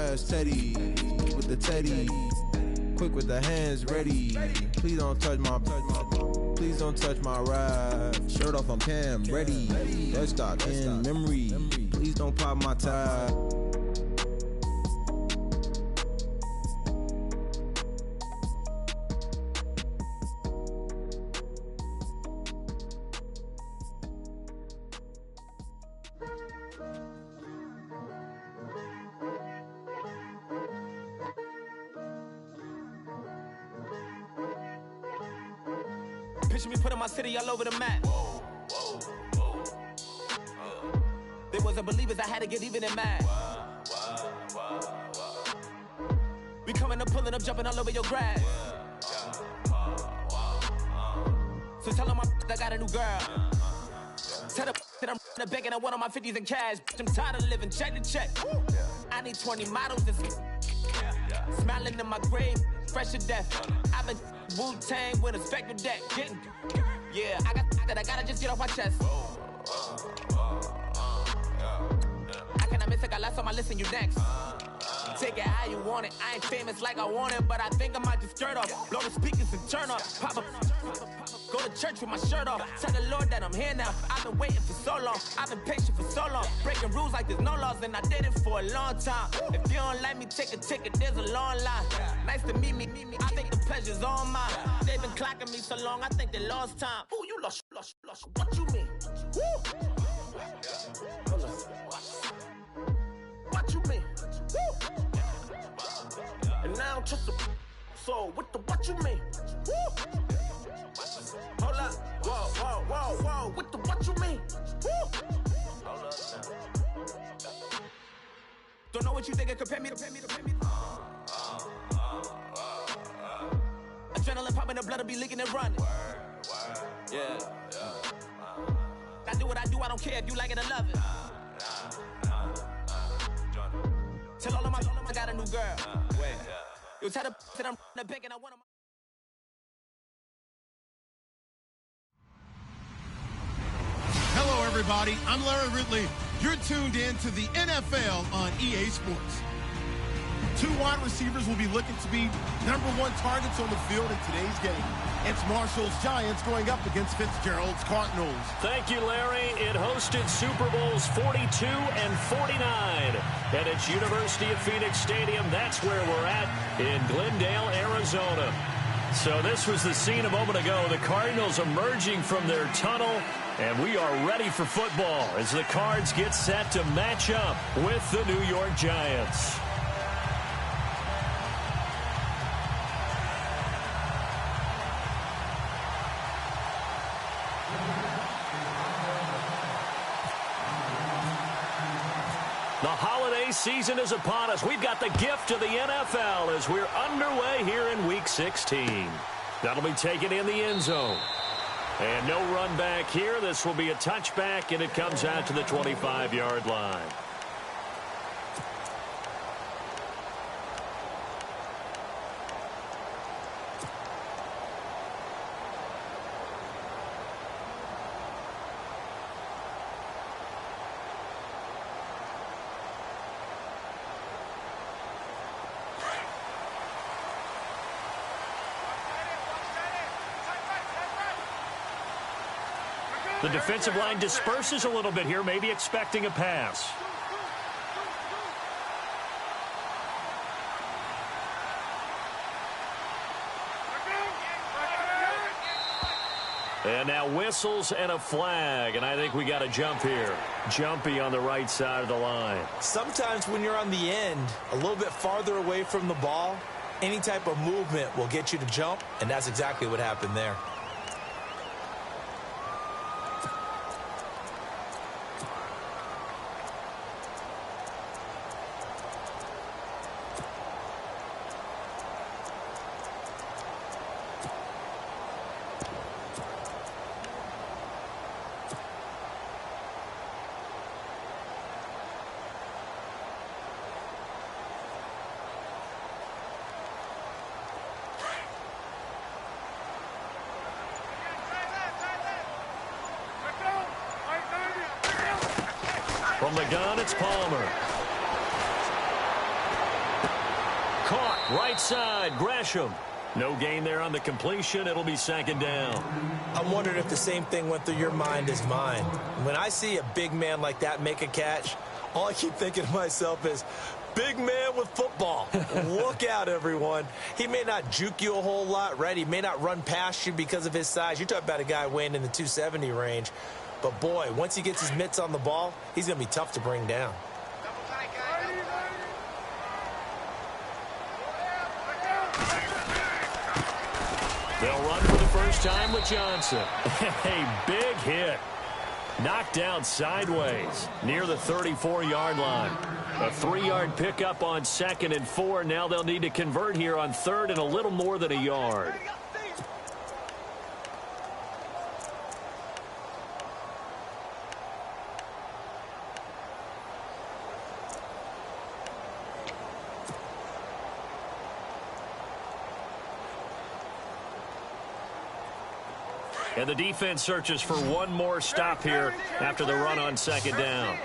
trash, Teddy, with the Teddy. Quick with the hands ready. Please don't touch my ride. Shirt off on cam, ready. Let's stop in memory. Please don't pop my tie. Picture me putting my city all over the map. They wasn't believers, I had to get even and mad. We coming up, pulling up, jumping all over your grass. So tell them I got a new girl. Tell them that I'm in the bank and I want all my 50s in cash. I'm tired of living check to check. I need 20 models and smiling in my grave, fresh to death. I've been Wu-Tang with a spectral deck. Yeah, I gotta just get off my chest. I cannot miss it, got last on my list and you next. Take it how you want it. I ain't famous like I want it, but I think I might just skirt off. Blow the speakers and turn up. Pop up. Go to church with my shirt off. Tell the Lord that I'm here now. I've been waiting for so long. I've been patient for so long. Breaking rules like there's no laws, and I did it for a long time. If you don't like me, take a ticket. There's a long line. Nice to meet me. I think the pleasure's all mine. They've been clocking me so long, I think they lost time. Ooh, you lost. What you mean? Woo! What you mean? Woo! And now I'm just a so what you mean? Woo! Hold up, whoa, what you mean? Woo! Hold up now. Don't know what you think, compare me to. Adrenaline popping, the blood will be leaking and running. Yeah. I do what I do, I don't care if you like it or love it. Tell all of my I got a new girl. Wait. You tell the that I'm in the bank and I want them. Hello, everybody. I'm Larry Ridley. You're tuned in to the NFL on EA Sports. Two wide receivers will be looking to be #1 targets on the field in today's game. It's Marshall's Giants going up against Fitzgerald's Cardinals. Thank you, Larry. It hosted Super Bowls 42 and 49. And it's University of Phoenix Stadium. That's where we're at in Glendale, Arizona. So this was the scene a moment ago. The Cardinals emerging from their tunnel. And we are ready for football as the Cards get set to match up with the New York Giants. The holiday season is upon us. We've got the gift of the NFL as we're underway here in Week 16. That'll be taken in the end zone. And no run back here. This will be a touchback, and it comes out to the 25-yard line. The defensive line disperses a little bit here, maybe expecting a pass. And now whistles and a flag, and I think we got a jump here. Jumpy on the right side of the line. Sometimes when you're on the end, a little bit farther away from the ball, any type of movement will get you to jump, and that's exactly what happened there. From the gun, it's Palmer. Caught right side. Gresham. No gain there on the completion. It'll be second down. I'm wondering if the same thing went through your mind as mine. When I see a big man like that make a catch, all I keep thinking to myself is, big man with football. Look out, everyone. He may not juke you a whole lot, right? He may not run past you because of his size. You're talking about a guy weighing in the 270 range. But, boy, once he gets his mitts on the ball, he's going to be tough to bring down. They'll run for the first time with Johnson. A big hit. Knocked down sideways near the 34-yard line. A 3-yard pickup on 2nd and 4. Now they'll need to convert here on 3rd and a little more than a yard. And the defense searches for one more stop here after the run on 2nd down.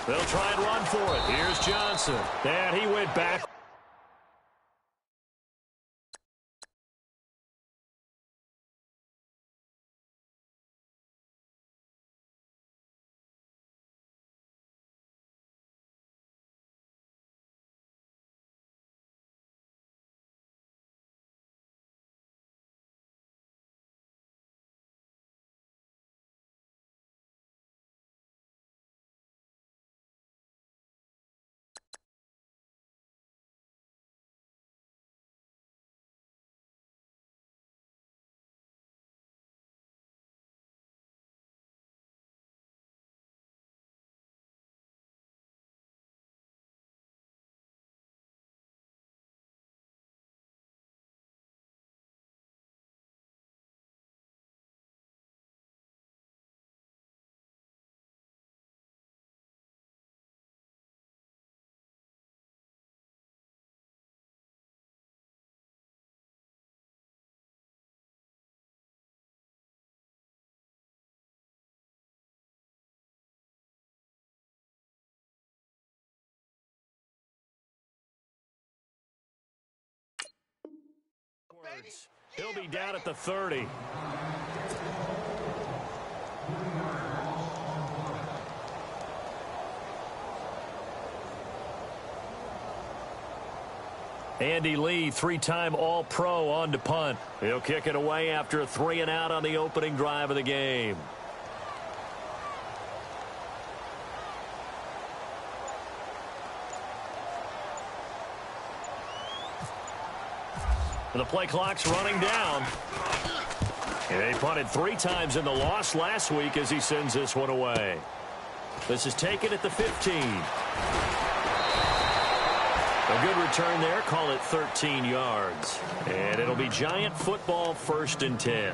They'll try and run for it. Here's Johnson. And he went back. He'll be down at the 30. Andy Lee, 3-time All-Pro on to punt. He'll kick it away after a 3-and-out on the opening drive of the game. The play clock's running down. And they punted 3 times in the loss last week as he sends this one away. This is taken at the 15. A good return there. Call it 13 yards. And it'll be Giant football, 1st and 10.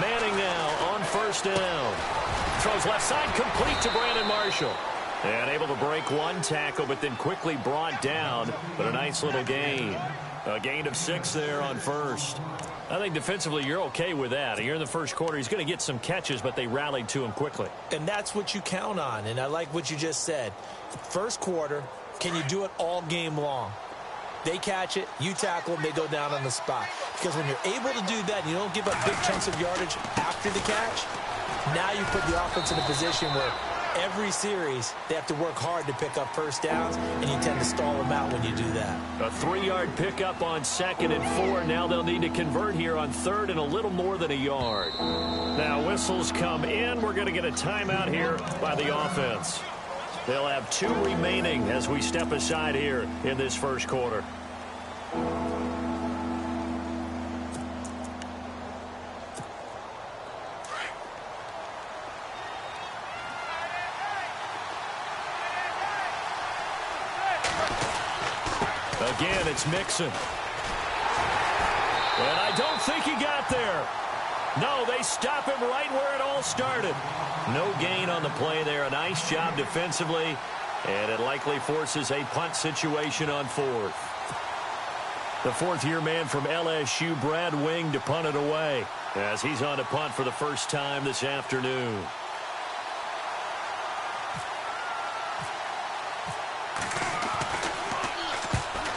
Manning now on 1st down. Throws left side, complete to Brandon Marshall. And able to break one tackle, but then quickly brought down. But a nice little gain. A gain of 6 there on 1st. I think defensively you're okay with that. You're in the 1st quarter. He's going to get some catches, but they rallied to him quickly. And that's what you count on. And I like what you just said. 1st quarter, can you do it all game long? They catch it, you tackle them, they go down on the spot. Because when you're able to do that, and you don't give up big chunks of yardage after the catch, now you put the offense in a position where every series they have to work hard to pick up 1st downs, and you tend to stall them out when you do that. A 3-yard pickup on 2nd and 4. Now they'll need to convert here on 3rd and a little more than a yard. Now whistles come in. We're going to get a timeout here by the offense. They'll have 2 remaining as we step aside here in this 1st quarter. Again, it's Mixon. And I don't think he got there. No, they stop him right where it all started. No gain on the play there. A nice job defensively. And it likely forces a punt situation on fourth. The fourth-year man from LSU, Brad Wing, to punt it away as he's on to punt for the first time this afternoon.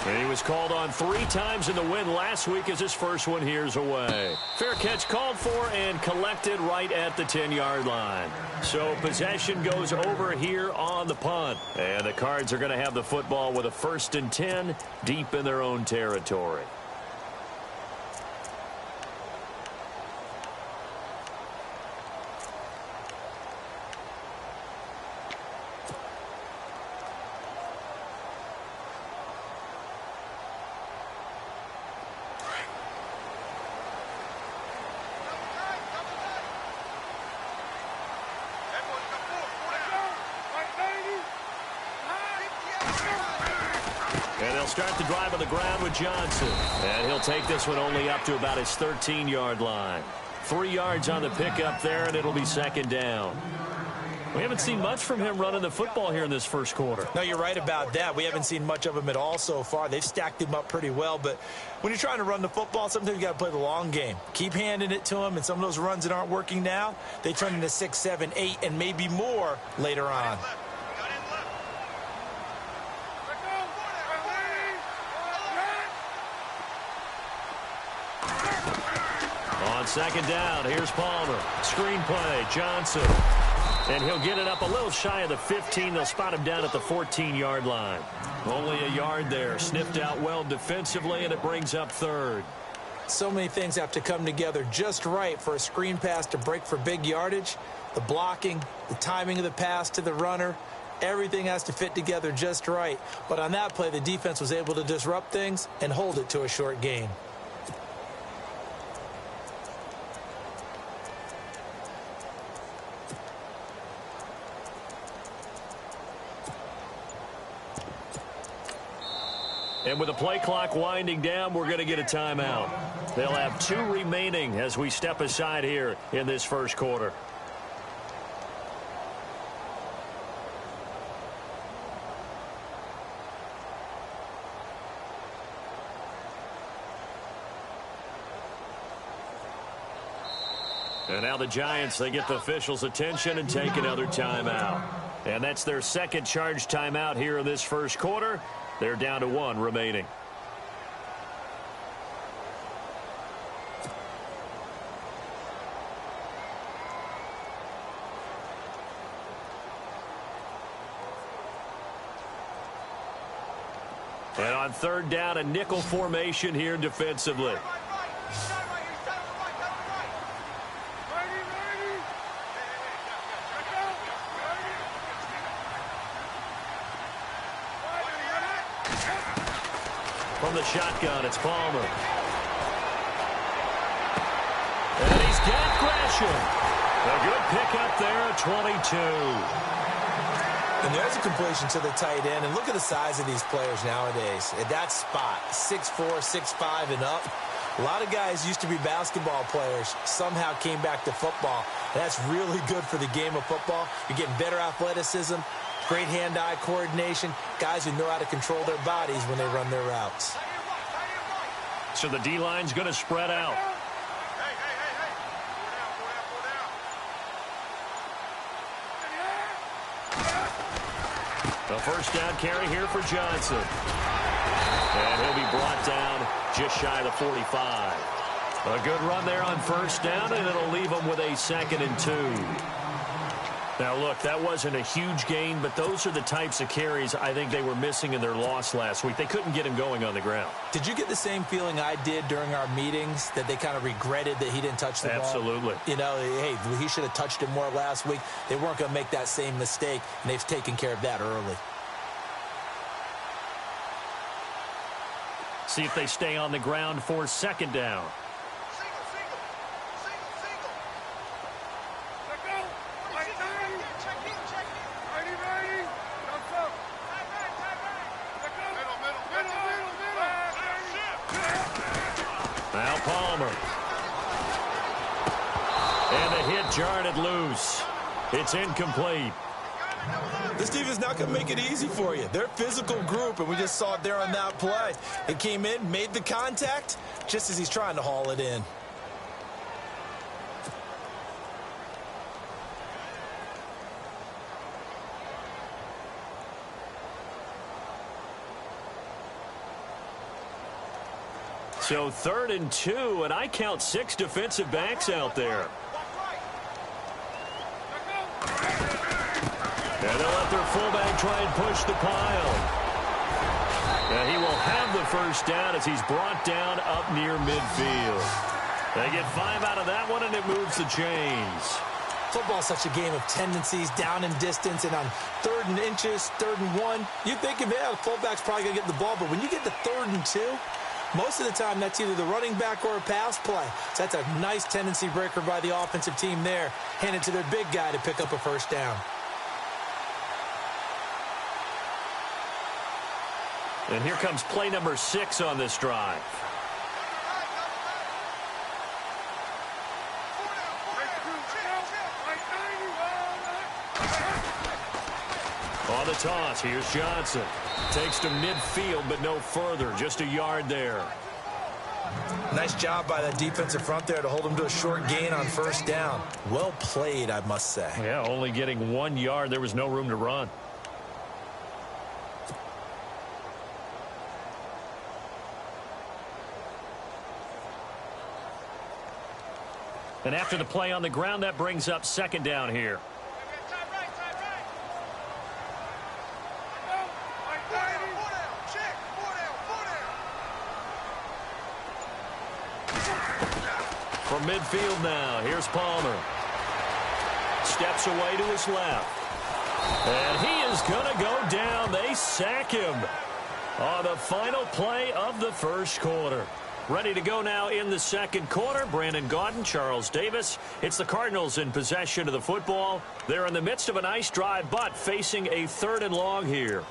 And he was called on 3 times in the win last week as his first one here's away. Fair catch called for and collected right at the 10-yard line. So possession goes over here on the punt. And the Cards are going to have the football with a 1st and 10 deep in their own territory. And they'll start the drive on the ground with Johnson. And he'll take this one only up to about his 13-yard line. 3 yards on the pickup there, and it'll be 2nd down. We haven't seen much from him running the football here in this first quarter. No, you're right about that. We haven't seen much of him at all so far. They've stacked him up pretty well. But when you're trying to run the football, sometimes you got to play the long game. Keep handing it to him, and some of those runs that aren't working now, they turn into 6, 7, 8, and maybe more later on. On 2nd down, here's Palmer. Screen play, Johnson. And he'll get it up a little shy of the 15. They'll spot him down at the 14-yard line. Only a yard there. Sniffed out well defensively, and it brings up 3rd. So many things have to come together just right for a screen pass to break for big yardage. The blocking, the timing of the pass to the runner, everything has to fit together just right. But on that play, the defense was able to disrupt things and hold it to a short gain. And with the play clock winding down, we're going to get a timeout. They'll have 2 remaining as we step aside here in this first quarter. And now the Giants, they get the officials' attention and take another timeout. And that's their 2nd charge timeout here in this first quarter. They're down to 1 remaining. And on 3rd down, a nickel formation here defensively. From the shotgun, it's Palmer. And he's got Gresham. A good pickup there at 22. And there's a completion to the tight end. And look at the size of these players nowadays. At that spot, 6'4", 6'5", and up. A lot of guys used to be basketball players, somehow came back to football. And that's really good for the game of football. You're getting better athleticism, great hand-eye coordination, guys who know how to control their bodies when they run their routes. So the D-line's going to spread out. The first down carry here for Johnson. And he'll be brought down just shy of the 45. A good run there on 1st down, and it'll leave him with a 2nd and 2. Now, look, that wasn't a huge gain, but those are the types of carries I think they were missing in their loss last week. They couldn't get him going on the ground. Did you get the same feeling I did during our meetings, that they kind of regretted that he didn't touch the ball? Absolutely. You know, hey, he should have touched it more last week. They weren't going to make that same mistake, and they've taken care of that early. See if they stay on the ground for 2nd down. Palmer. And the hit jarred it loose. It's incomplete. This defense not going to make it easy for you. They're a physical group, and we just saw it there on that play. It came in, made the contact, just as he's trying to haul it in. So 3rd and 2, and I count 6 defensive backs out there. And they'll let their fullback try and push the pile. And he will have the first down as he's brought down up near midfield. They get 5 out of that one, and it moves the chains. Football's such a game of tendencies, down and distance, and on 3rd and inches, 3rd and 1, you think, yeah, the fullback's probably going to get the ball, but when you get to 3rd and 2, most of the time that's either the running back or a pass play. So that's a nice tendency breaker by the offensive team there. Hand it to their big guy to pick up a first down. And here comes play number 6 on this drive. On the toss, here's Johnson. Takes to midfield, but no further. Just a yard there. Nice job by that defensive front there to hold him to a short gain on first down. Well played, I must say. Yeah, only getting 1 yard. There was no room to run. And after the play on the ground, that brings up 2nd down here. From midfield now, here's Palmer. Steps away to his left. And he is going to go down. They sack him on the final play of the first quarter. Ready to go now in the second quarter. Brandon Gaudin, Charles Davis. It's the Cardinals in possession of the football. They're in the midst of a nice drive, but facing a 3rd and long here.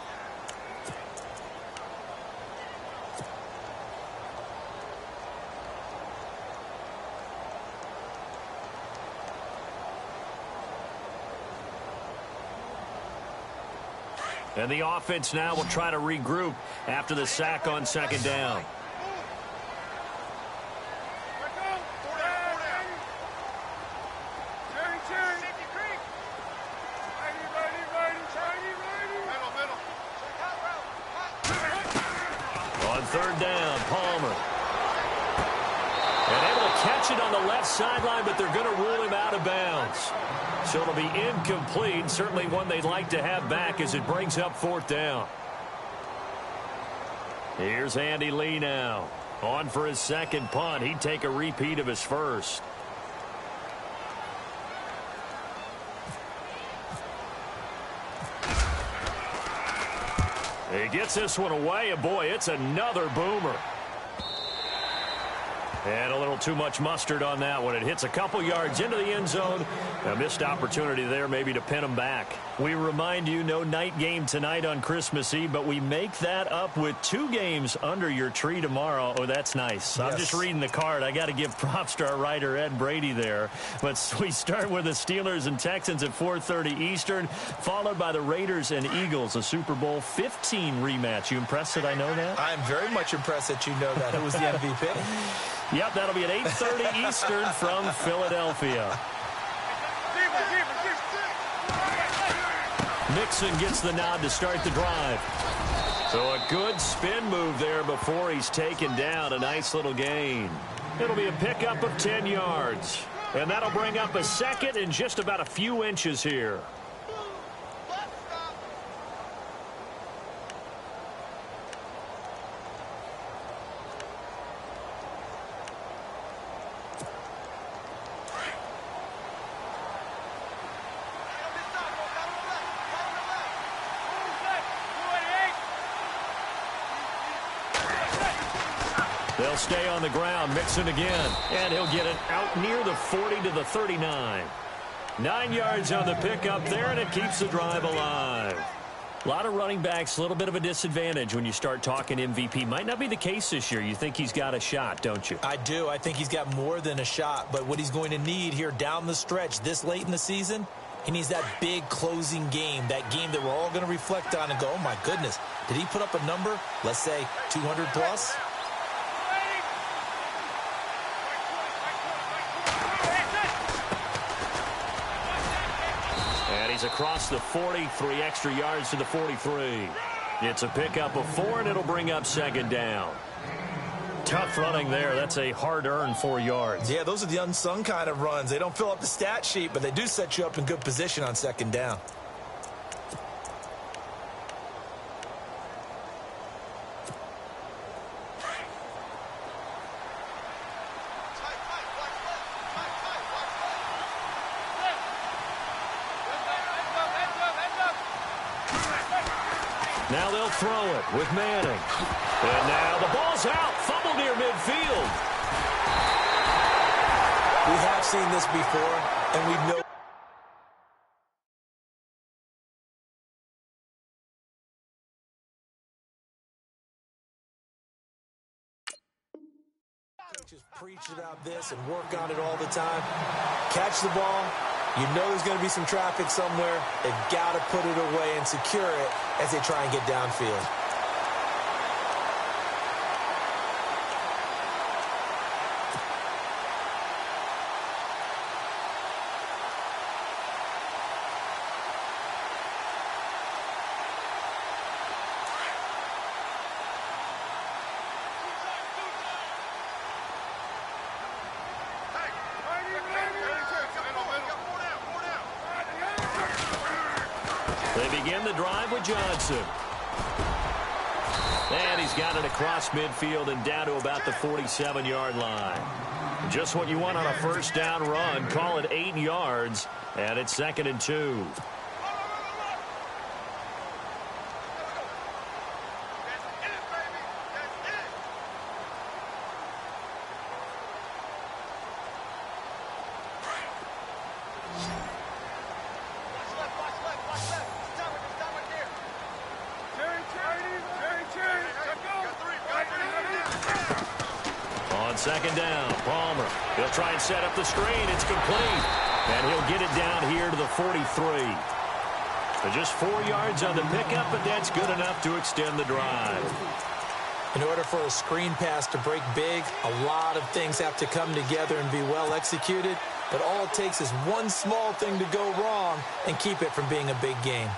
And the offense now will try to regroup after the sack on 2nd down. On 3rd down, Palmer. And able to catch it on the left sideline, but they're going to rule him out of bounds. So it'll be incomplete. Certainly one they'd like to have back as it brings up 4th down. Here's Andy Lee now. On for his 2nd punt. He'd take a repeat of his first. He gets this one away, and boy, it's another boomer. And a little too much mustard on that one. It hits a couple yards into the end zone. A missed opportunity there maybe to pin them back. We remind you, no night game tonight on Christmas Eve, but we make that up with 2 games under your tree tomorrow. Oh, that's nice. Yes. I'm just reading the card. I got to give props to our writer, Ed Brady, there. But we start with the Steelers and Texans at 4:30 Eastern, followed by the Raiders and Eagles, a Super Bowl 15 rematch. You impressed that I know that? I'm very much impressed that you know that. It was the MVP. Yep, that'll be at 8:30 Eastern from Philadelphia. Mixon gets the nod to start the drive. So a good spin move there before he's taken down. A nice little gain. It'll be a pickup of 10 yards. And that'll bring up a 2nd and just about a few inches here. They'll stay on the ground. Mixon again. And he'll get it out near the 40 to the 39. 9 yards on the pickup there, and it keeps the drive alive. A lot of running backs, a little bit of a disadvantage when you start talking MVP. Might not be the case this year. You think he's got a shot, don't you? I do. I think he's got more than a shot. But what he's going to need here down the stretch this late in the season, he needs that big closing game, that game that we're all going to reflect on and go, oh, my goodness, did he put up a number, let's say 200 plus? And he's across the 40, 3 extra yards to the 43. It's a pickup of 4, and it'll bring up second down. Tough running there. That's a hard-earned 4 yards. Yeah, those are the unsung kind of runs. They don't fill up the stat sheet, but they do set you up in good position on second down. Now they'll throw it with Manning. And now the ball's out. Fumble near midfield. We have seen this before, and we know. Just preach about this and work on it all the time. Catch the ball. You know there's going to be some traffic somewhere. They've got to put it away and secure it as they try and get downfield. They begin the drive with Johnson. And he's got it across midfield and down to about the 47-yard line. Just what you want on a first down run. Call it 8 yards, and it's 2nd and 2. Second down, Palmer. He'll try and set up the screen. It's complete. And he'll get it down here to the 43. So just 4 yards on the pickup, but that's good enough to extend the drive. In order for a screen pass to break big, a lot of things have to come together and be well executed. But all it takes is one small thing to go wrong and keep it from being a big game.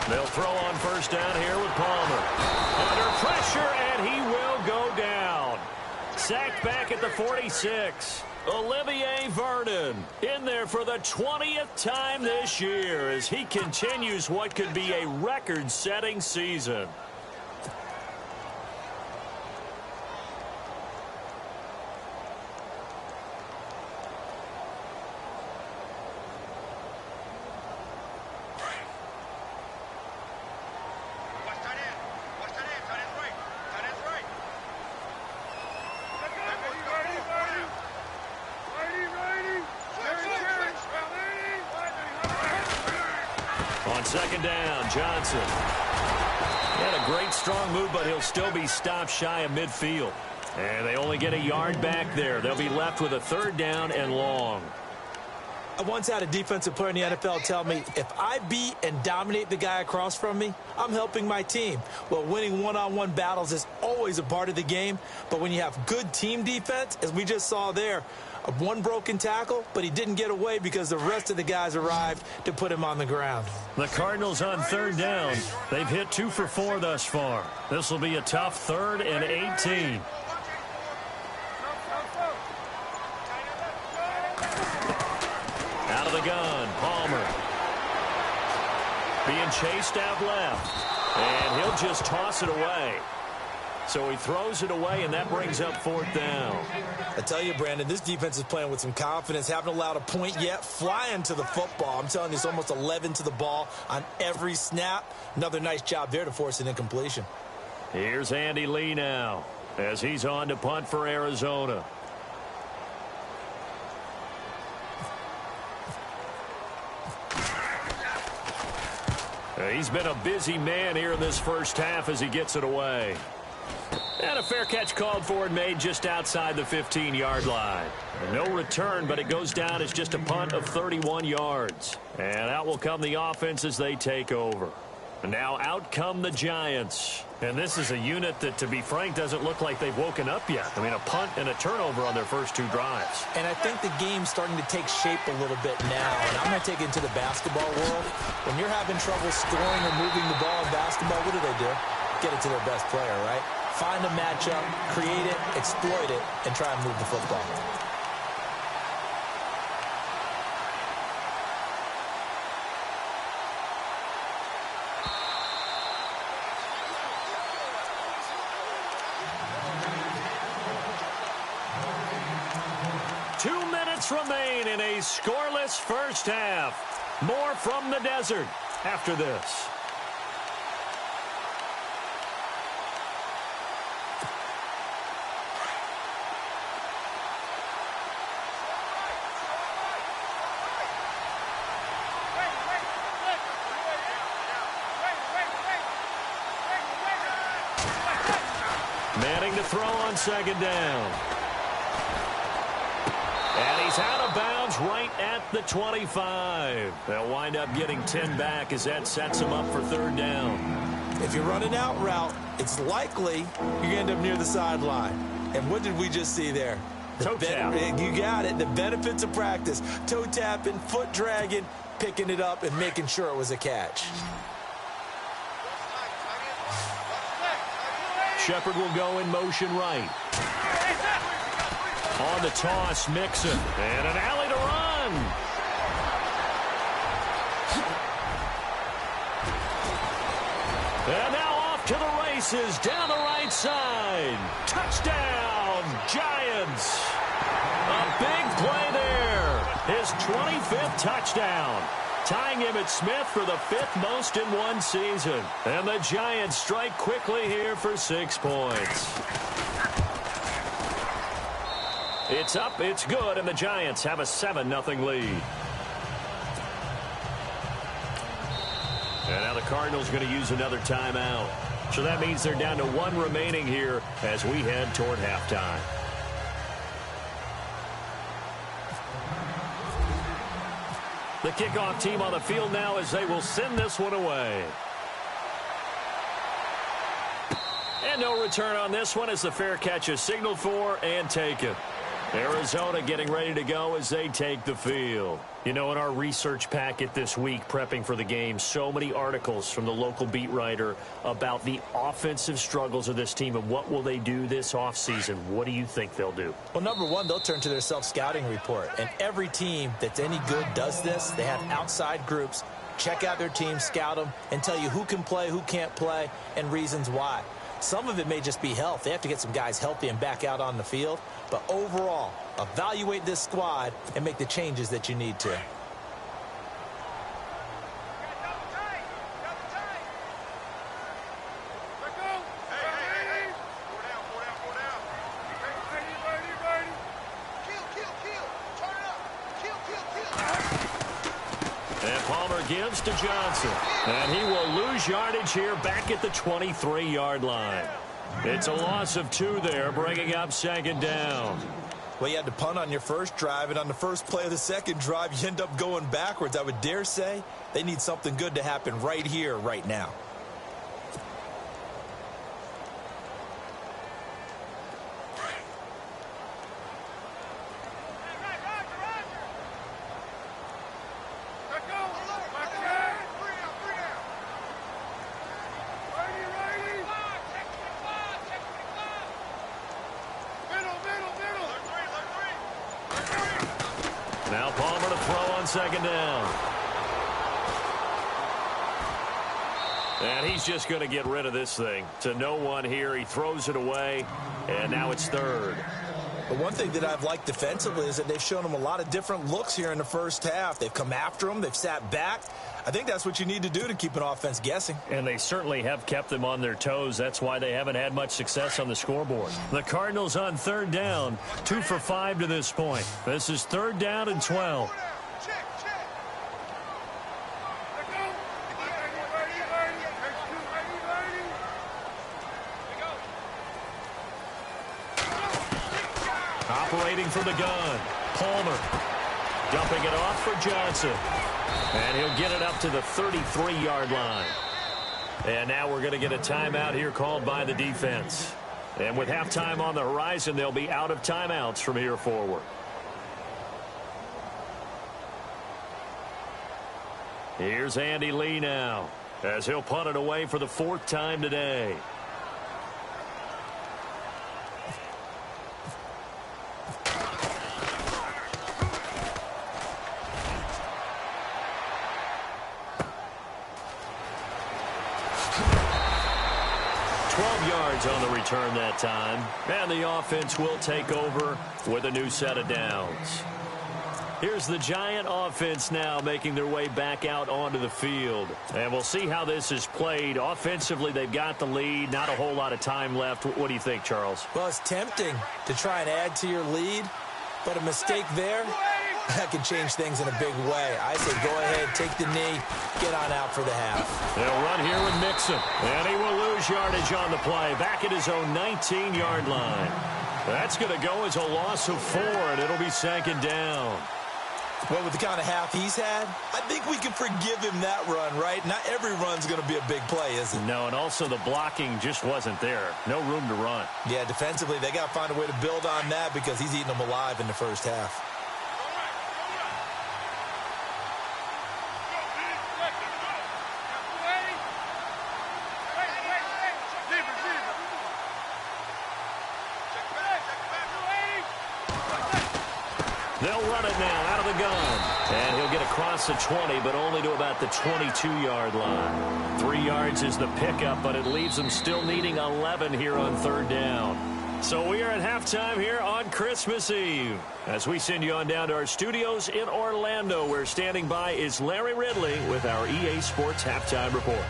They'll throw on first down here with Palmer. Under pressure, and he will go down. Sacked back at the 46. Olivier Vernon in there for the 20th time this year as he continues what could be a record-setting season. On second down, Johnson. He had a great strong move, but he'll still be stopped shy of midfield. And they only get a yard back there. They'll be left with a 3rd down and long. I once had a defensive player in the NFL tell me, if I beat and dominate the guy across from me, I'm helping my team. Well, winning one-on-one battles is always a part of the game, but when you have good team defense, as we just saw there, one broken tackle, but he didn't get away because the rest of the guys arrived to put him on the ground. The Cardinals on 3rd down. They've hit 2 for 4 thus far. This will be a tough 3rd and 18. Out of the gun, Palmer. Being chased out left. And he'll just toss it away. So he throws it away, and that brings up 4th down. I tell you, Brandon, this defense is playing with some confidence. Haven't allowed a point yet. Flying to the football. I'm telling you, it's almost 11 to the ball on every snap. Another nice job there to force an incompletion. Here's Andy Lee now as he's on to punt for Arizona. He's been a busy man here in this first half as he gets it away. And a fair catch called for and made just outside the 15-yard line. No return, but it goes down as just a punt of 31 yards. And out will come the offense as they take over. And now out come the Giants. And this is a unit that, to be frank, doesn't look like they've woken up yet. I mean, a punt and a turnover on their first 2 drives. And I think the game's starting to take shape a little bit now. And I'm going to take it into the basketball world. When you're having trouble scoring or moving the ball in basketball, what do? Get it to their best player, right? Find a matchup, create it, exploit it, and try and move the football. Remain in a scoreless first half. More from the desert after this. Manning to throw on 2nd down. And he's out of bounds right at the 25. They'll wind up getting 10 back as that sets them up for 3rd down. If you're running out route, it's likely you end up near the sideline. And what did we just see there? Toe tap. You got it. The benefits of practice. Toe tapping, foot dragging, picking it up, and making sure it was a catch. Shepard will go in motion right. On the toss, Mixon. And an alley to run. And now off to the races down the right side. Touchdown, Giants. A big play there. His 25th touchdown. Tying Emmitt Smith for the 5th most in one season. And the Giants strike quickly here for 6 points. It's up, it's good, and the Giants have a 7-0 lead. And now the Cardinals going to use another timeout. So that means they're down to 1 remaining here as we head toward halftime. The kickoff team on the field now as they will send this one away. And no return on this one as the fair catch is signaled for and taken. Arizona getting ready to go as they take the field. You know, in our research packet this week, prepping for the game, so many articles from the local beat writer about the offensive struggles of this team and what will they do this offseason. What do you think they'll do? Well, number one, they'll turn to their self-scouting report. And every team that's any good does this. They have outside groups, check out their team, scout them, and tell you who can play, who can't play, and reasons why. Some of it may just be health. They have to get some guys healthy and back out on the field. But overall, evaluate this squad and make the changes that you need to. And Palmer gives to Johnson. And he will lose yardage here back at the 23-yard line. It's a loss of 2 there, bringing up 2nd down. Well, you had to punt on your first drive, and on the first play of the second drive, you end up going backwards. I would dare say they need something good to happen right here, right now. Now Palmer to throw on 2nd down. And he's just going to get rid of this thing. To no one here. He throws it away, and now it's third. But one thing that I've liked defensively is that they've shown him a lot of different looks here in the first half. They've come after him. They've sat back. I think that's what you need to do to keep an offense guessing. And they certainly have kept them on their toes. That's why they haven't had much success on the scoreboard. The Cardinals on third down, 2 for 5 to this point. This is third down and 12. Operating from the gun, Palmer. Dumping it off for Johnson. And he'll get it up to the 33-yard line. And now we're going to get a timeout here called by the defense. And with halftime on the horizon, they'll be out of timeouts from here forward. Here's Andy Lee now, as he'll punt it away for the 4th time today. On the return that time, and the offense will take over with a new set of downs. Here's the Giant offense now making their way back out onto the field, and we'll see how this is played. Offensively, they've got the lead, not a whole lot of time left. What do you think, Charles? Well, it's tempting to try and add to your lead, but a mistake there, that can change things in a big way. I say go ahead, take the knee, get on out for the half. They'll run here with Mixon, and he will lose yardage on the play, back at his own 19-yard line. That's going to go as a loss of 4, and it'll be second down. Well, with the kind of half he's had, I think we can forgive him that run, right? Not every run's going to be a big play, is it? No, and also the blocking just wasn't there. No room to run. Yeah, defensively, they got to find a way to build on that because he's eating them alive in the first half. They'll run it now out of the gun. And he'll get across the 20, but only to about the 22-yard line. 3 yards is the pickup, but it leaves them still needing 11 here on third down. So we are at halftime here on Christmas Eve, as we send you on down to our studios in Orlando, where standing by is Larry Ridley with our EA Sports Halftime Report.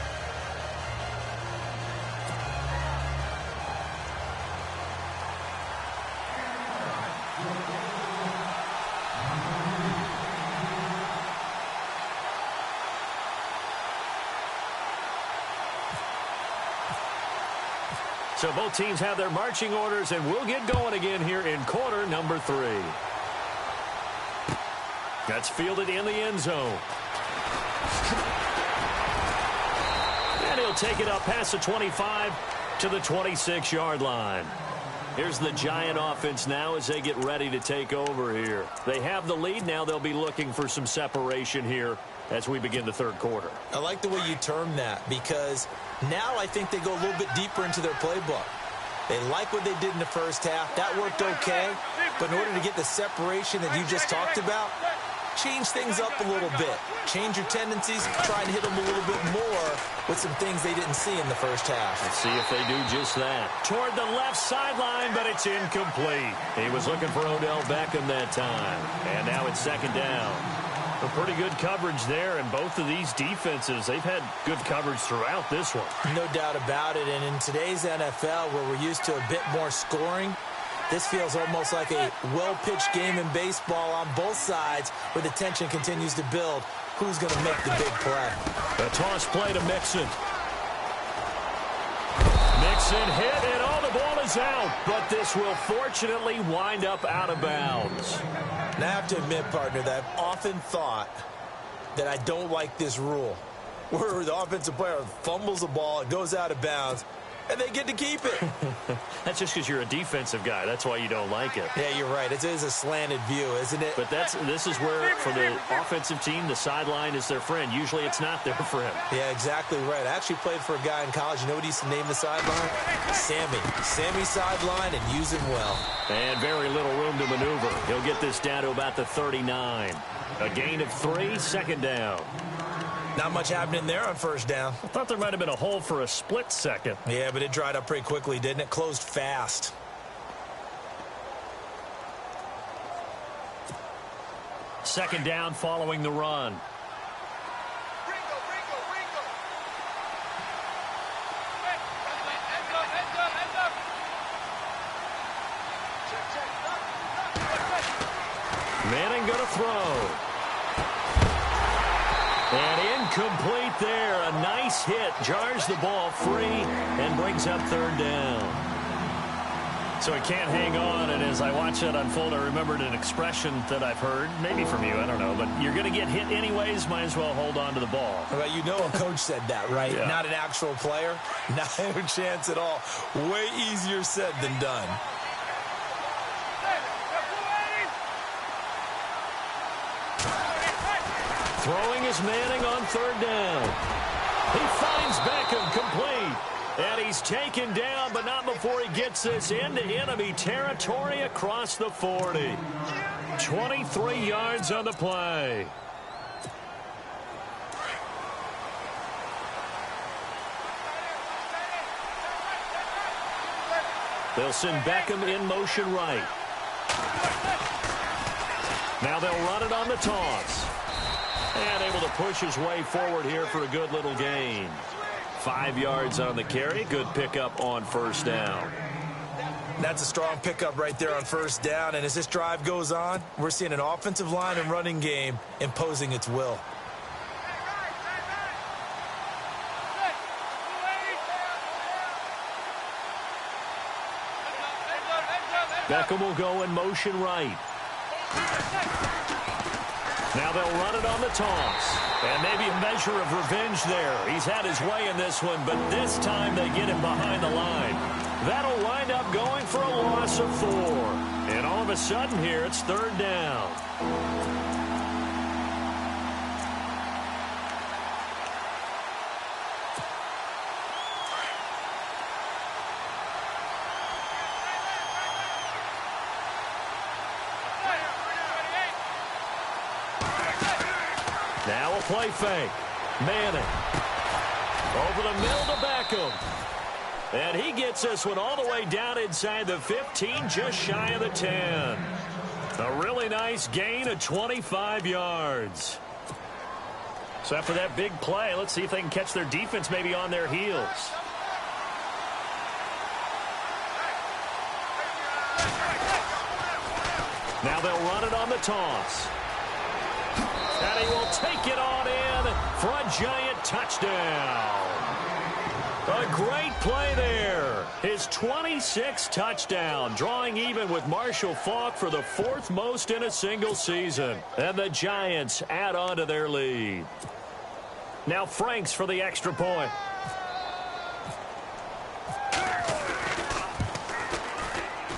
So both teams have their marching orders, and we'll get going again here in quarter number 3. That's fielded in the end zone. And he'll take it up past the 25 to the 26-yard line. Here's the Giant offense now as they get ready to take over here. They have the lead now. They'll be looking for some separation here as we begin the third quarter. I like the way you term that, because now I think they go a little bit deeper into their playbook. They like what they did in the first half. That worked okay. But in order to get the separation that you just talked about, change things up a little bit. Change your tendencies, try and hit them a little bit more with some things they didn't see in the first half. Let's see if they do just that. Toward the left sideline, but it's incomplete. He was looking for Odell Beckham that time. And now it's second down. A pretty good coverage there, and both of these defenses, they've had good coverage throughout this one. No doubt about it, and in today's NFL, where we're used to a bit more scoring, this feels almost like a well-pitched game in baseball on both sides, where the tension continues to build. Who's going to make the big play? A toss play to Mixon. Mixon hit, and the ball is out, but this will fortunately wind up out of bounds. And I have to admit, partner, that I've often thought that I don't like this rule, where the offensive player fumbles the ball, it goes out of bounds, and they get to keep it. That's just because you're a defensive guy. That's why you don't like it. Yeah, you're right. It is a slanted view, isn't it? But this is where, for the offensive team, the sideline is their friend. Usually it's not there for him. Yeah, exactly right. I actually played for a guy in college. You know what he used to name the sideline? Sammy. Sammy sideline, and use him well. And very little room to maneuver. He'll get this down to about the 39. A gain of 3, second down. Not much happening there on first down. I thought there might have been a hole for a split second. Yeah, but it dried up pretty quickly, didn't it? Closed fast. Second down following the run. Manning going to throw. And incomplete there. A nice hit. Jars the ball free and brings up third down. So he can't hang on, and as I watch that unfold, I remembered an expression that I've heard, maybe from you, I don't know, but you're going to get hit anyways, might as well hold on to the ball. Well, you know a coach said that, right? Yeah. Not an actual player. Not a chance at all. Way easier said than done. Throwing is Manning on third down. He finds Beckham complete. And he's taken down, but not before he gets this into enemy territory across the 40. 23 yards on the play. They'll send Beckham in motion right. Now they'll run it on the toss. And able to push his way forward here for a good little gain. 5 yards on the carry. Good pickup on first down. That's a strong pickup right there on first down. And as this drive goes on, we're seeing an offensive line and running game imposing its will. Beckham will go in motion right. Now they'll run it on the toss. And maybe a measure of revenge there. He's had his way in this one, but this time they get him behind the line. That'll wind up going for a loss of 4. And all of a sudden here, it's third down. Now a play fake. Manning. Over the middle to Beckham. And he gets this one all the way down inside the 15, just shy of the 10. A really nice gain of 25 yards. So after that big play, let's see if they can catch their defense maybe on their heels. Now they'll run it on the toss. And he will take it on in for a giant touchdown. A great play there. His 26th touchdown, drawing even with Marshall Faulk for the 4th most in a single season. And the Giants add on to their lead. Now Franks for the extra point.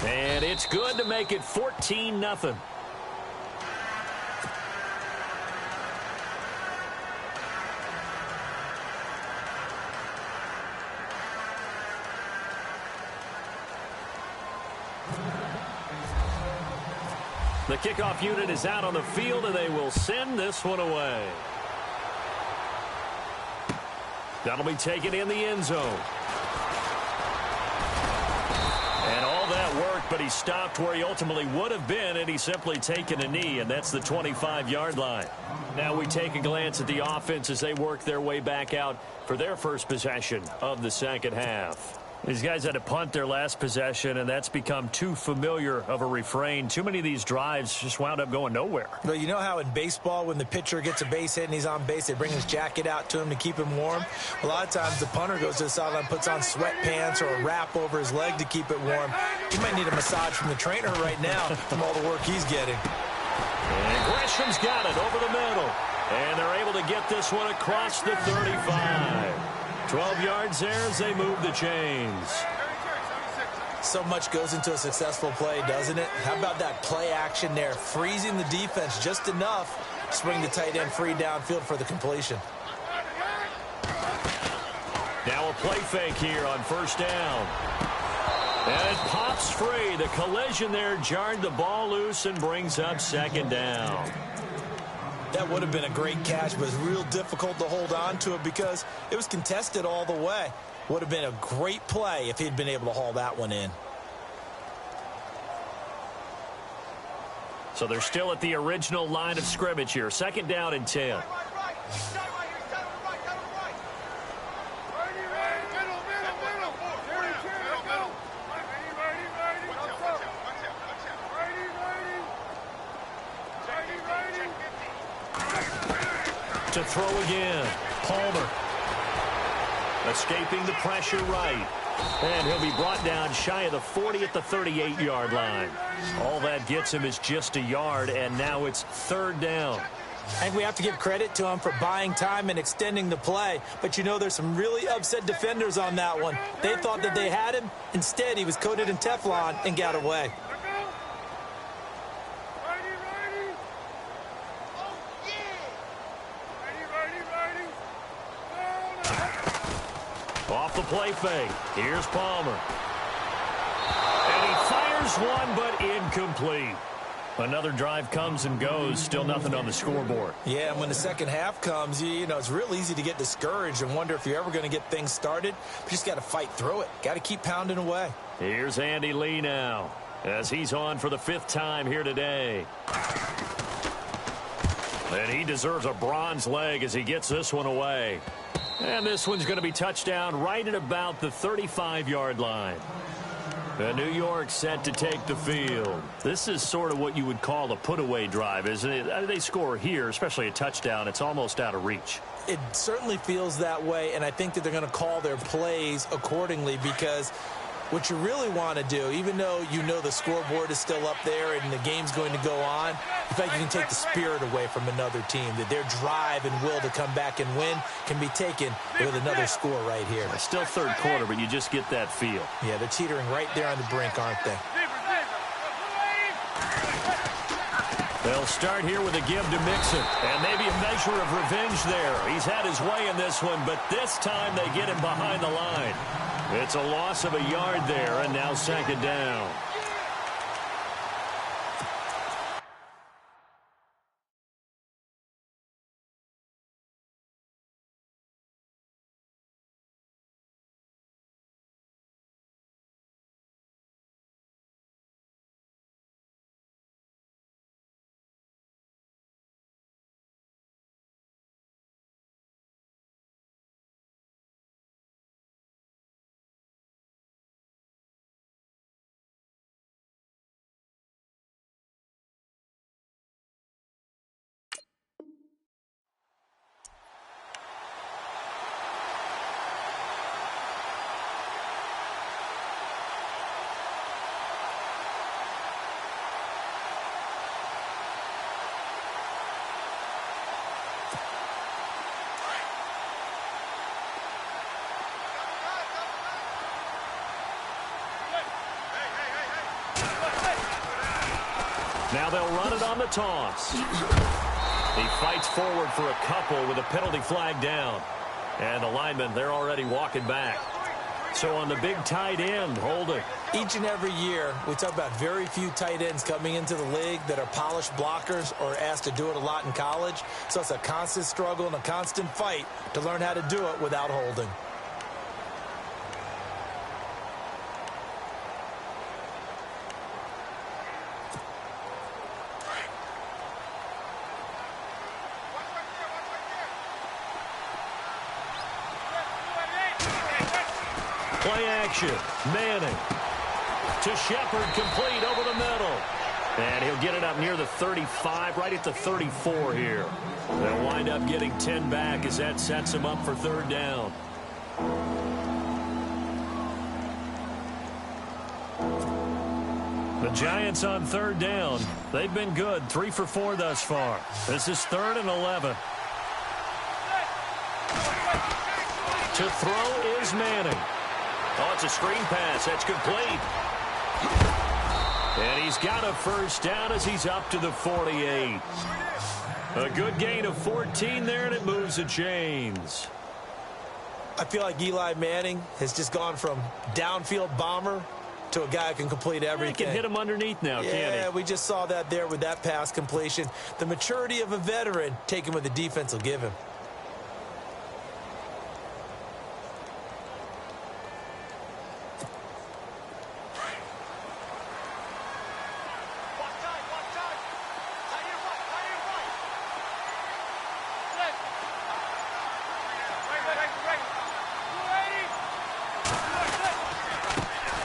And it's good to make it 14-0. The kickoff unit is out on the field, and they will send this one away. That'll be taken in the end zone. And all that worked, but he stopped where he ultimately would have been, and he's simply taken a knee, and that's the 25-yard line. Now we take a glance at the offense as they work their way back out for their first possession of the second half. These guys had to punt their last possession, and that's become too familiar of a refrain. Too many of these drives just wound up going nowhere. Well, you know how in baseball, when the pitcher gets a base hit and he's on base, they bring his jacket out to him to keep him warm? A lot of times the punter goes to the sideline, puts on sweatpants or a wrap over his leg to keep it warm. He might need a massage from the trainer right now from all the work he's getting. And Gresham's got it over the middle. And they're able to get this one across the 35. 12 yards there as they move the chains. So much goes into a successful play, doesn't it? How about that play action there? Freezing the defense just enough to bring the tight end free downfield for the completion. Now a play fake here on first down. And it pops free. The collision there jarred the ball loose and brings up second down. That would have been a great catch, but it's real difficult to hold on to it because it was contested all the way. Would have been a great play if he'd been able to haul that one in. So they're still at the original line of scrimmage here. 2nd down and 10. To throw again, Palmer. Escaping the pressure right. And he'll be brought down shy of the 40 at the 38-yard line. All that gets him is just a yard, and now it's 3rd down. I think we have to give credit to him for buying time and extending the play. But, you know, there's some really upset defenders on that one. They thought that they had him. Instead, he was coated in Teflon and got away. Off the play fake. Here's Palmer. And he fires one, but incomplete. Another drive comes and goes. Still nothing on the scoreboard. Yeah, and when the second half comes, you know, it's real easy to get discouraged and wonder if you're ever going to get things started. But you just got to fight through it. Got to keep pounding away. Here's Andy Lee now as he's on for the 5th time here today. And he deserves a bronze leg as he gets this one away. And this one's going to be touchdown right at about the 35-yard line. And New York set to take the field. This is sort of what you would call a put-away drive, isn't it? They score here, especially a touchdown. It's almost out of reach. It certainly feels that way, and I think that they're going to call their plays accordingly because what you really want to do, even though you know the scoreboard is still up there and the game's going to go on, in fact, you can take the spirit away from another team, that their drive and will to come back and win can be taken with another score right here. It's still 3rd quarter, but you just get that feel. Yeah, they're teetering right there on the brink, aren't they? They'll start here with a give to Mixon, and maybe a measure of revenge there. He's had his way in this one, but this time they get him behind the line. It's a loss of a yard there, and now 2nd down. Now they'll run it on the toss. He fights forward for a couple with a penalty flag down. And the linemen, they're already walking back. So on the big tight end, holding. Each and every year, we talk about very few tight ends coming into the league that are polished blockers or asked to do it a lot in college. So it's a constant struggle and a constant fight to learn how to do it without holding. Play action. Manning to Shepard, complete over the middle. And he'll get it up near the 35, right at the 34 here. They'll wind up getting 10 back as that sets him up for 3rd down. The Giants on 3rd down. They've been good, 3 for 4 thus far. This is 3rd and 11. To throw is Manning. Oh, it's a screen pass. That's complete. And he's got a 1st down as he's up to the 48. A good gain of 14 there, and it moves the chains. I feel like Eli Manning has just gone from downfield bomber to a guy who can complete everything. He can hit him underneath now, can't he? Yeah, we just saw that there with that pass completion. The maturity of a veteran, taking what the defense will give him.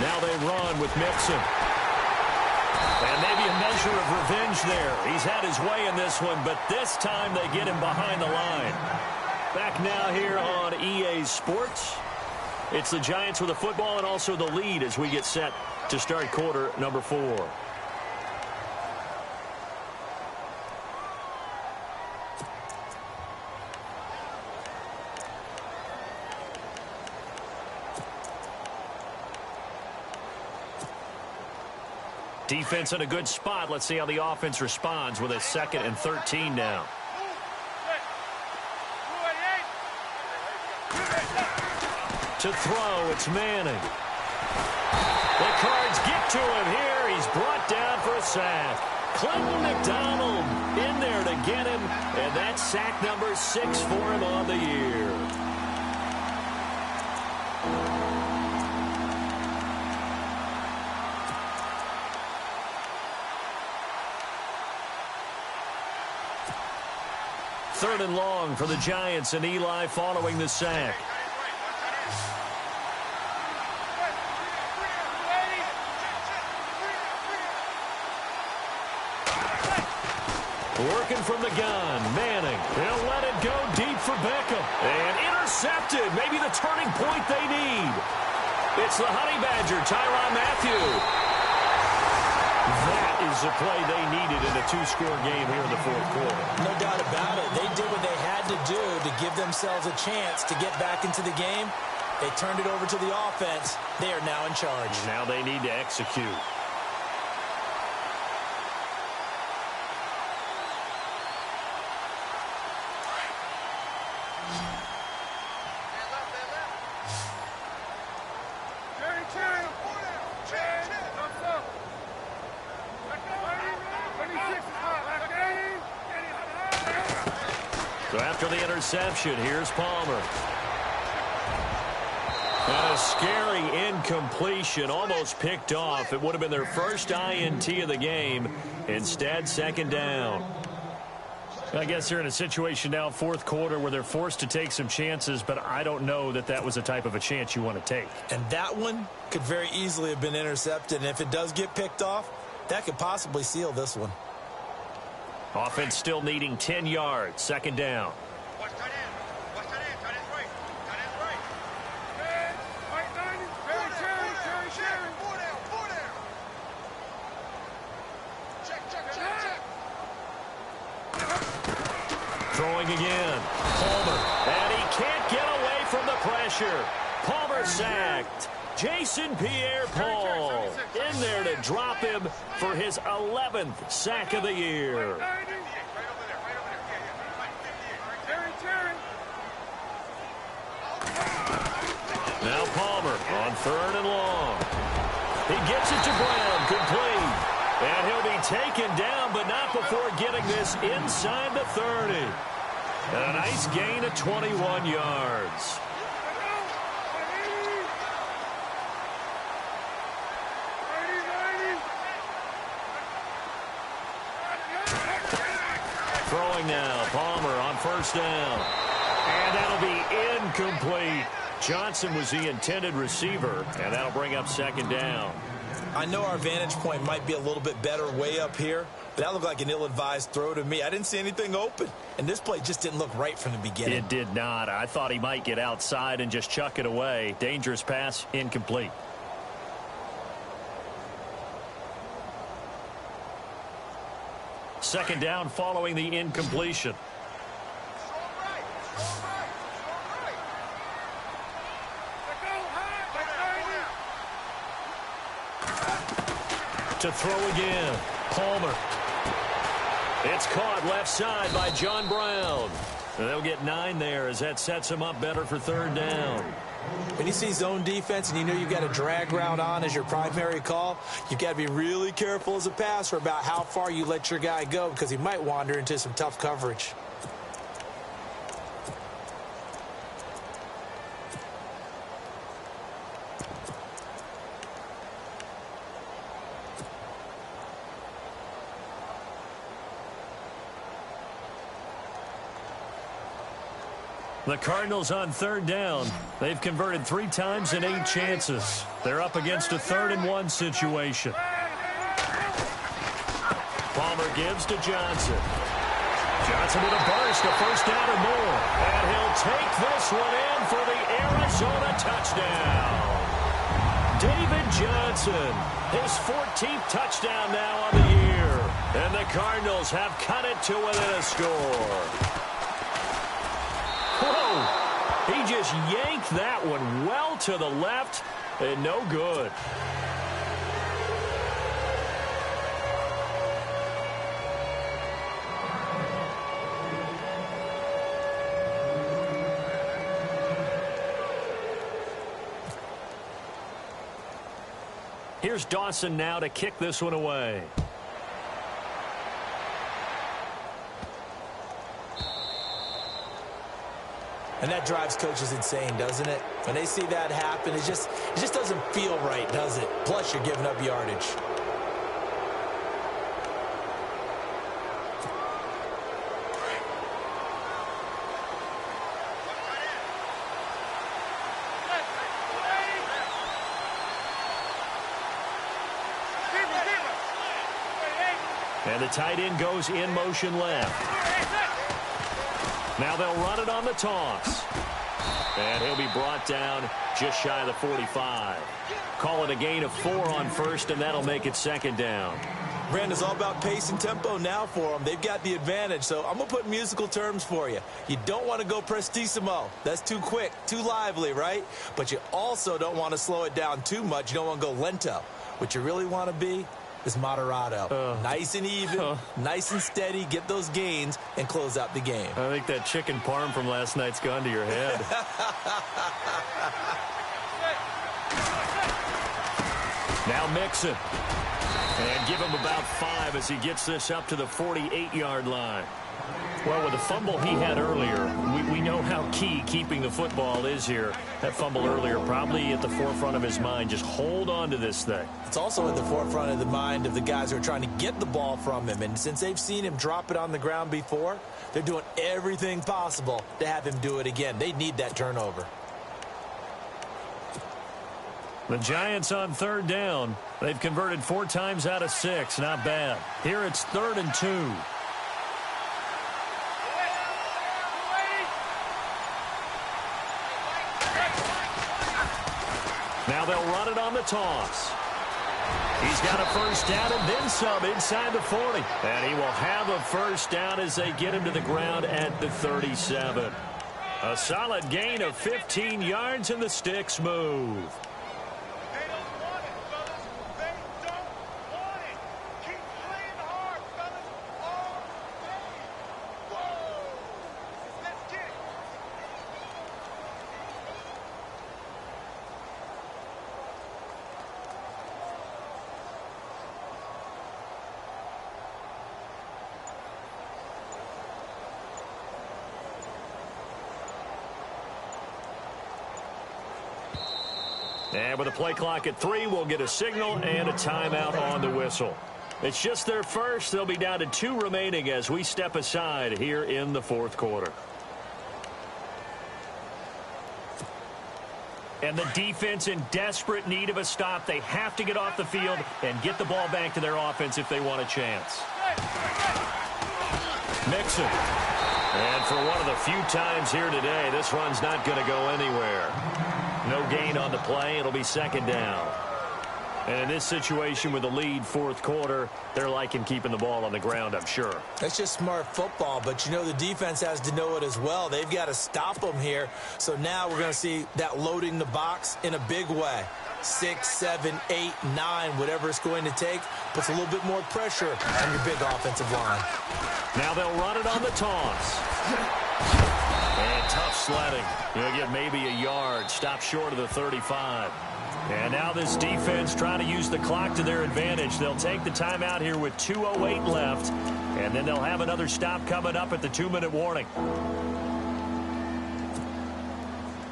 Now they run with Mixon. And maybe a measure of revenge there. He's had his way in this one, but this time they get him behind the line. Back now here on EA Sports. It's the Giants with the football and also the lead as we get set to start quarter number 4. Defense in a good spot. Let's see how the offense responds with a 2nd and 13 now. To throw, it's Manning. The Cards get to him here. He's brought down for a sack. Clinton McDonald in there to get him, and that's sack number 6 for him on the year. Third and long for the Giants, and Eli following the sack. Working from the gun, Manning. He'll let it go deep for Beckham. And intercepted. Maybe the turning point they need. It's the Honey Badger, Tyrann Mathieu. That is the play they needed in a 2-score game here in the 4th quarter. No doubt about it. They did what they had to do to give themselves a chance to get back into the game. They turned it over to the offense. They are now in charge. Now they need to execute. So after the interception, here's Palmer. And a scary incompletion, almost picked off. It would have been their first INT of the game. Instead, 2nd down. I guess they're in a situation now, 4th quarter, where they're forced to take some chances, but I don't know that that was the type of a chance you want to take. And that one could very easily have been intercepted, and if it does get picked off, that could possibly seal this one. Offense still needing 10 yards. 2nd down. Throwing again. Palmer. And he can't get away from the pressure. Palmer sacked. Jason Pierre-Paul in there to drop him for his 11th sack of the year. Now Palmer on 3rd and long. He gets it to Brown, complete. And he'll be taken down, but not before getting this inside the 30. And a nice gain of 21 yards. Throwing now, Palmer on 1st down. And that'll be incomplete. Johnson was the intended receiver, and that'll bring up 2nd down. I know our vantage point might be a little bit better way up here, but that looked like an ill-advised throw to me. I didn't see anything open, and this play just didn't look right from the beginning. It did not. I thought he might get outside and just chuck it away. Dangerous pass, incomplete. Second down following the incompletion. To throw again, Palmer. It's caught left side by John Brown. And they'll get 9 there as that sets them up better for 3rd down. When you see zone defense and you know you've got a drag route on as your primary call, you've got to be really careful as a passer about how far you let your guy go because he might wander into some tough coverage. The Cardinals on 3rd down. They've converted 3 times in 8 chances. They're up against a 3rd and 1 situation. Palmer gives to Johnson. Johnson with a burst, a 1st down or more. And he'll take this one in for the Arizona touchdown. David Johnson, his 14th touchdown now on the year. And the Cardinals have cut it to within a score. Whoa! He just yanked that one well to the left and no good. Here's Dawson now to kick this one away. And that drives coaches insane, doesn't it? When they see that happen, it just doesn't feel right, does it? Plus, you're giving up yardage. And the tight end goes in motion left. Now they'll run it on the toss. And he'll be brought down just shy of the 45. Call it a gain of 4 on 1st, and that'll make it 2nd down. Brandon's all about pace and tempo now for them. They've got the advantage, so I'm going to put musical terms for you. You don't want to go prestissimo. That's too quick, too lively, right? But you also don't want to slow it down too much. You don't want to go lento. What you really want to be is moderato. Nice and even, nice and steady, get those gains, and close out the game. I think that chicken parm from last night's gone to your head. Now Mixon. And give him about 5 as he gets this up to the 48-yard line. Well, with the fumble he had earlier, we know how key keeping the football is here. That fumble earlier probably at the forefront of his mind. Just hold on to this thing. It's also at the forefront of the mind of the guys who are trying to get the ball from him. And since they've seen him drop it on the ground before, they're doing everything possible to have him do it again. They need that turnover. The Giants on 3rd down. They've converted 4 times out of 6. Not bad. Here it's 3rd and 2. Now they'll run it on the toss. He's got a 1st down and then some inside the 40. And he will have a 1st down as they get him to the ground at the 37. A solid gain of 15 yards and the sticks move. And with a play clock at 3, we'll get a signal and a timeout on the whistle. It's just their first. They'll be down to 2 remaining as we step aside here in the 4th quarter. And the defense in desperate need of a stop. They have to get off the field and get the ball back to their offense if they want a chance. Mixon. And for one of the few times here today, this run's not going to go anywhere. No gain on the play. It'll be 2nd down. And in this situation with the lead 4th quarter, they're liking keeping the ball on the ground, I'm sure. That's just smart football, but you know the defense has to know it as well. They've got to stop them here. So now we're going to see that loading the box in a big way. 6, 7, 8, 9, whatever it's going to take, puts a little bit more pressure on your big offensive line. Now they'll run it on the toss. And tough sledding. He'll get maybe a yard. Stop short of the 35. And now this defense trying to use the clock to their advantage. They'll take the timeout here with 2:08 left. And then they'll have another stop coming up at the 2-minute warning.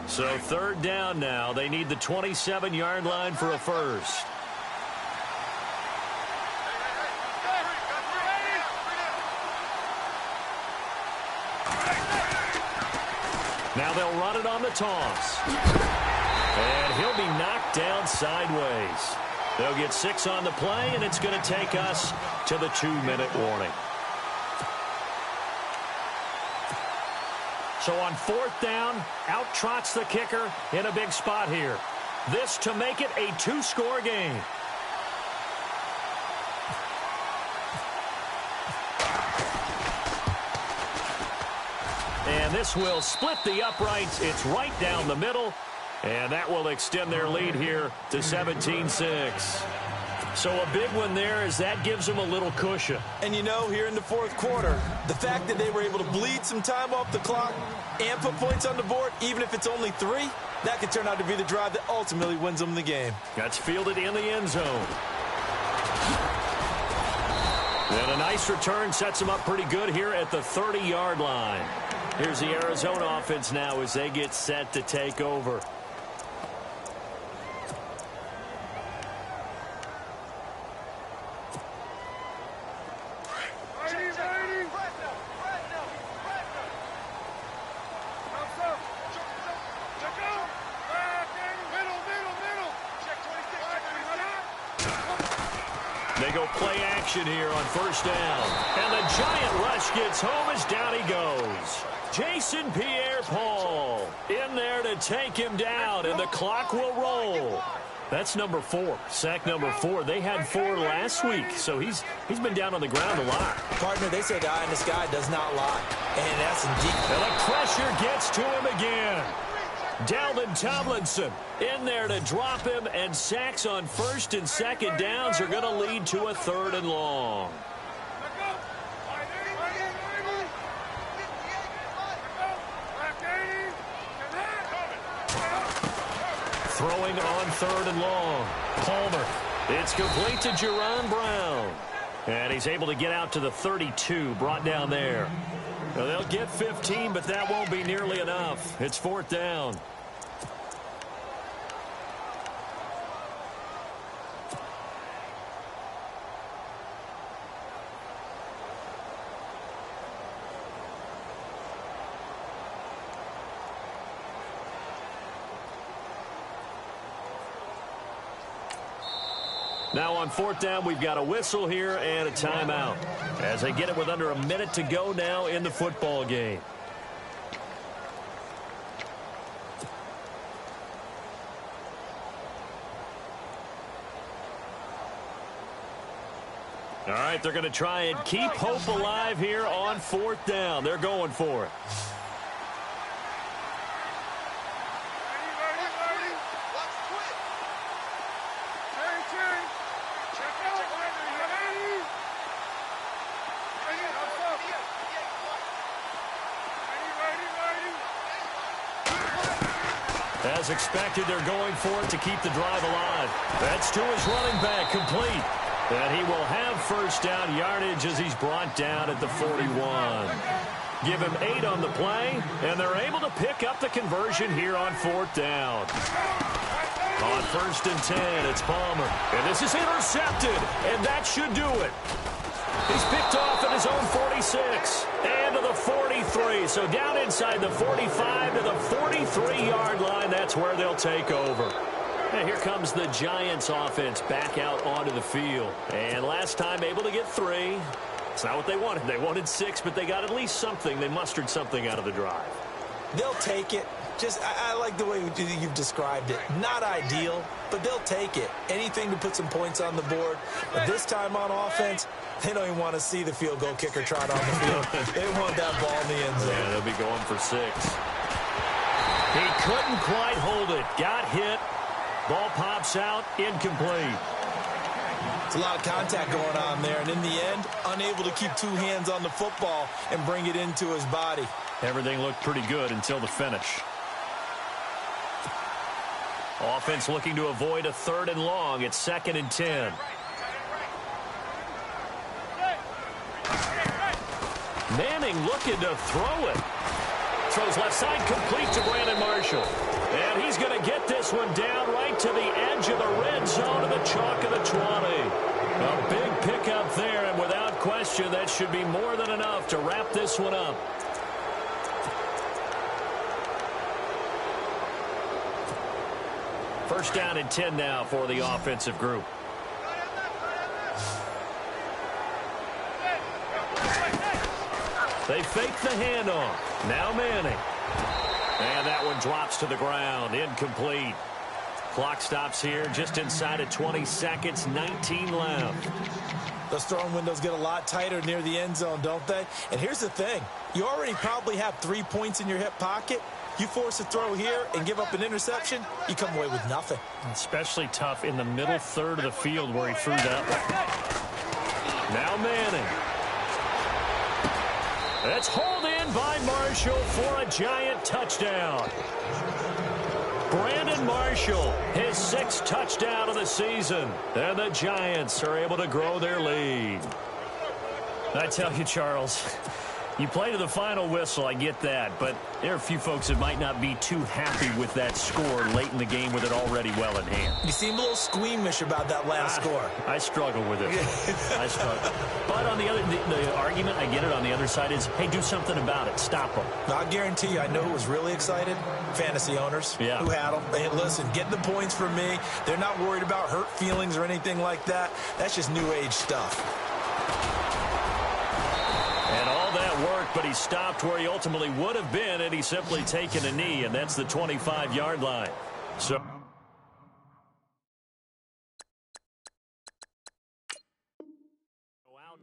So third down now. They need the 27-yard line for a first. Now they'll run it on the toss. And he'll be knocked down sideways. They'll get 6 on the play, and it's going to take us to the 2-minute warning. So on fourth down, out trots the kicker in a big spot here. This to make it a 2-score game. And this will split the uprights. It's right down the middle. And that will extend their lead here to 17-6. So a big one there as that gives them a little cushion. And you know, here in the fourth quarter, the fact that they were able to bleed some time off the clock and put points on the board, even if it's only 3, that could turn out to be the drive that ultimately wins them the game. That's fielded in the end zone. And a nice return sets them up pretty good here at the 30-yard line. Here's the Arizona offense now as they get set to take over. They go play action here on first down. And the giant rush gets home as down he goes. Jason Pierre-Paul in there to take him down, and the clock will roll. That's number 4, sack number 4. They had 4 last week, so he's been down on the ground a lot. Partner, they say the eye in the sky does not lie, and that's indeed. And the pressure gets to him again. Dalvin Tomlinson in there to drop him, and sacks on first and second downs are going to lead to a 3rd and long. Throwing on 3rd and long. Palmer. It's complete to Jerron Brown. And he's able to get out to the 32, brought down there. Now they'll get 15, but that won't be nearly enough. It's 4th down. Now on 4th down, we've got a whistle here and a timeout as they get it with under a minute to go now in the football game. All right, they're going to try and keep hope alive here on 4th down. They're going for it. As expected, they're going for it to keep the drive alive. That's to his running back, complete. And he will have first down yardage as he's brought down at the 41. Give him 8 on the play, and they're able to pick up the conversion here on 4th down. On 1st and 10, it's Palmer. And this is intercepted, and that should do it. He's picked off at his own 46 and to the 43. So down inside the 45 to the 43-yard line. That's where they'll take over. And here comes the Giants offense back out onto the field. And last time able to get 3. It's not what they wanted. They wanted 6, but they got at least something. They mustered something out of the drive. They'll take it. I like the way you've described it. Not ideal, but they'll take it. Anything to put some points on the board. But this time on offense, they don't even want to see the field goal kicker trot on the field. They want that ball in the end zone. Yeah, they'll be going for 6. He couldn't quite hold it. Got hit. Ball pops out. Incomplete. It's a lot of contact going on there, and in the end, unable to keep 2 hands on the football and bring it into his body. Everything looked pretty good until the finish. Offense looking to avoid a 3rd and long. It's 2nd and 10. Manning looking to throw it. Throws left side, complete to Brandon Marshall. And he's going to get this one down right to the edge of the red zone of the chalk of the 20. A big pickup there, and without question, that should be more than enough to wrap this one up. First down and 10 now for the offensive group. They fake the handoff. Now Manning. And that one drops to the ground. Incomplete. Clock stops here just inside of 20 seconds. 19 left. Those throwing windows get a lot tighter near the end zone, don't they? And here's the thing. You already probably have 3 points in your hip pocket. You force a throw here and give up an interception, you come away with nothing. Especially tough in the middle third of the field where he threw that one. Now Manning. It's hauled in by Marshall for a giant touchdown. Brandon Marshall, his 6th touchdown of the season. And the Giants are able to grow their lead. I tell you, Charles, you play to the final whistle, I get that, but there are a few folks that might not be too happy with that score late in the game with it already well in hand. You seem a little squeamish about that last score. I struggle with it. I struggle. But on the other, the argument, I get it, on the other side is, hey, do something about it. Stop them. I guarantee you, I know who was really excited? Fantasy owners who had them. Hey, listen, get the points from me. They're not worried about hurt feelings or anything like that. That's just new age stuff. And all that worked, but he stopped where he ultimately would have been, and he's simply taken a knee, and that's the 25-yard line. So out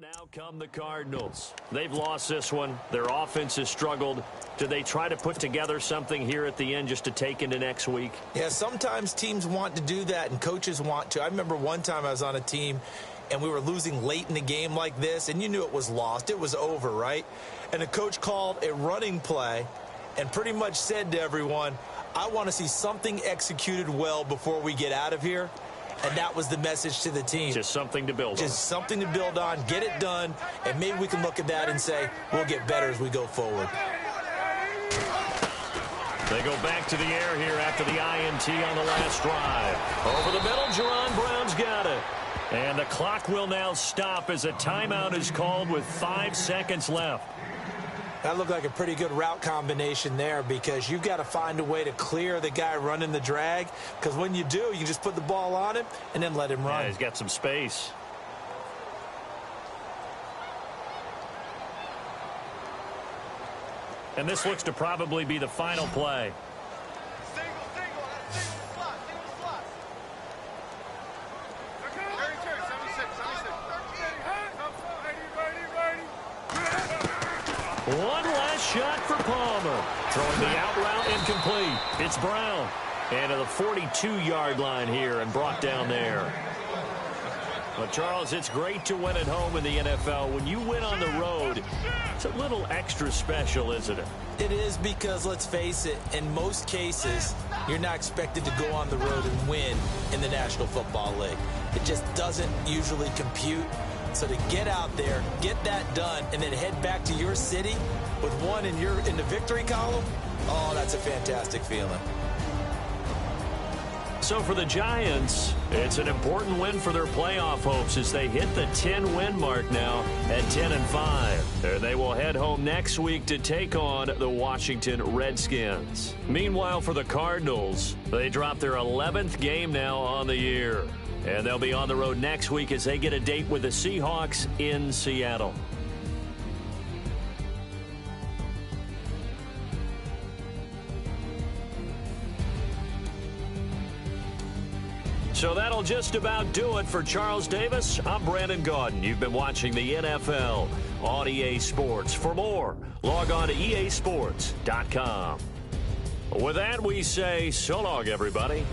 now come the Cardinals. They've lost this one. Their offense has struggled. Do they try to put together something here at the end just to take into next week? Yeah, sometimes teams want to do that, and coaches want to. I remember one time I was on a team, and we were losing late in the game like this, and you knew it was lost. It was over, right? And the coach called a running play and pretty much said to everyone, I want to see something executed well before we get out of here. And that was the message to the team. Just something to build on. Just something to build on, get it done, and maybe we can look at that and say, we'll get better as we go forward. They go back to the air here after the INT on the last drive. Over the middle, Jerron Brown's got it. And the clock will now stop as a timeout is called with 5 seconds left. That looked like a pretty good route combination there, because you've got to find a way to clear the guy running the drag, because when you do, you just put the ball on him and then let him run. Yeah, he's got some space. And this looks to probably be the final play. One last shot for Palmer. Throwing the out route incomplete. It's Brown. And to the 42-yard line here and brought down there. But, Charles, it's great to win at home in the NFL. When you win on the road, it's a little extra special, isn't it? It is, because, let's face it, in most cases, you're not expected to go on the road and win in the National Football League. It just doesn't usually compute. So to get out there, get that done, and then head back to your city with one in the victory column, oh, that's a fantastic feeling. So for the Giants, it's an important win for their playoff hopes as they hit the 10-win mark now at 10-5. And they will head home next week to take on the Washington Redskins. Meanwhile, for the Cardinals, they drop their 11th game now on the year. And they'll be on the road next week as they get a date with the Seahawks in Seattle. So that'll just about do it for Charles Davis. I'm Brandon Gaudin. You've been watching the NFL on EA Sports. For more, log on to easports.com. With that, we say so long, everybody.